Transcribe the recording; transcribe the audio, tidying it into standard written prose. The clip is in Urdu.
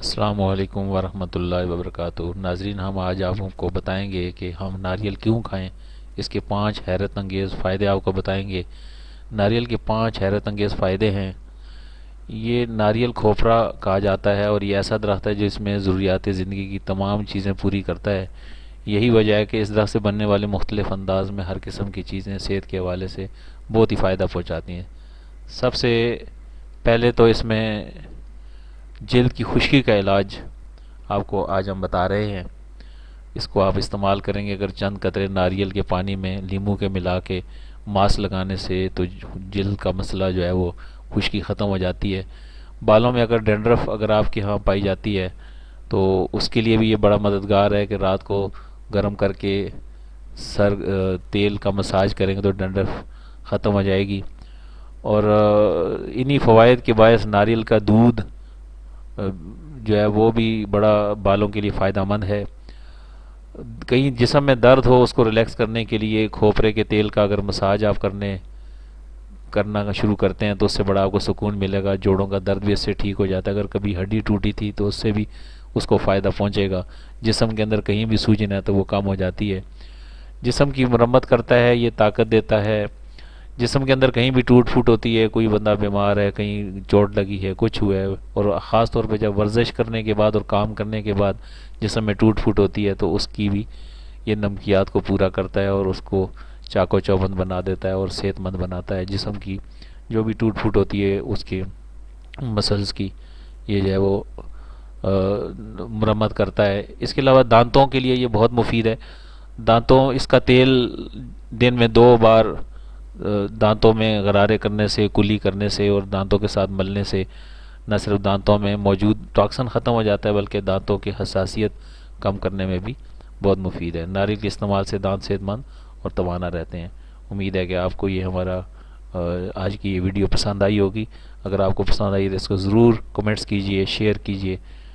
السلام علیکم ورحمۃ اللہ وبرکاتہ۔ ناظرین، ہم آج آپ کو بتائیں گے کہ ہم ناریل کیوں کھائیں۔ اس کے 5 حیرت انگیز فائدے آپ کو بتائیں گے۔ ناریل کے 5 حیرت انگیز فائدے ہیں۔ یہ ناریل کھوپرا کہا جاتا ہے اور یہ ایسا درخت ہے جس میں ضروریات زندگی کی تمام چیزیں پوری کرتا ہے۔ یہی وجہ ہے کہ اس درخت سے بننے والے مختلف انداز میں ہر قسم کی چیزیں صحت کے حوالے سے بہت ہی فائدہ پہنچاتی ہیں۔ سب سے پہلے تو اس میں جلد کی خشکی کا علاج آپ کو آج ہم بتا رہے ہیں۔ اس کو آپ استعمال کریں گے اگر چند قطرے ناریل کے پانی میں لیموں کے ملا کے ماسک لگانے سے تو جلد کا مسئلہ جو ہے وہ خشکی ختم ہو جاتی ہے۔ بالوں میں اگر ڈینڈرف اگر آپ کے ہاں پائی جاتی ہے تو اس کے لیے بھی یہ بڑا مددگار ہے کہ رات کو گرم کر کے تیل کا مساج کریں گے تو ڈینڈرف ختم ہو جائے گی۔ اور انہی فوائد کے باعث ناریل کا دودھ جو ہے وہ بھی بڑا بالوں کے لیے فائدہ مند ہے۔ کہیں جسم میں درد ہو اس کو ریلیکس کرنے کے لیے کھوپرے کے تیل کا اگر مساج آپ کرنا شروع کرتے ہیں تو اس سے بڑا آپ کو سکون ملے گا۔ جوڑوں کا درد بھی اس سے ٹھیک ہو جاتا ہے۔ اگر کبھی ہڈی ٹوٹی تھی تو اس سے بھی اس کو فائدہ پہنچے گا۔ جسم کے اندر کہیں بھی سوجن ہے تو وہ کم ہو جاتی ہے۔ جسم کی مرمت کرتا ہے، یہ طاقت دیتا ہے۔ جسم کے اندر کہیں بھی ٹوٹ پھوٹ ہوتی ہے، کوئی بندہ بیمار ہے، کہیں چوٹ لگی ہے، کچھ ہوا ہے، اور خاص طور پہ جب ورزش کرنے کے بعد اور کام کرنے کے بعد جسم میں ٹوٹ پھوٹ ہوتی ہے تو اس کی بھی یہ نمکیات کو پورا کرتا ہے اور اس کو چاق و چوبند بنا دیتا ہے اور صحت مند بناتا ہے۔ جسم کی جو بھی ٹوٹ پھوٹ ہوتی ہے اس کی مسلز کی یہ جو ہے وہ مرمت کرتا ہے۔ اس کے علاوہ دانتوں کے لیے یہ بہت مفید ہے۔ دانتوں اس کا تیل دن میں 2 بار دانتوں میں غرارے کرنے سے، کلی کرنے سے اور دانتوں کے ساتھ ملنے سے نہ صرف دانتوں میں موجود ٹاکسن ختم ہو جاتا ہے بلکہ دانتوں کی حساسیت کم کرنے میں بھی بہت مفید ہے۔ ناریل کے استعمال سے دانت صحت مند اور توانا رہتے ہیں۔ امید ہے کہ آپ کو یہ ہمارا آج کی یہ ویڈیو پسند آئی ہوگی۔ اگر آپ کو پسند آئی تو اس کو ضرور کمنٹس کیجئے، شیئر کیجئے۔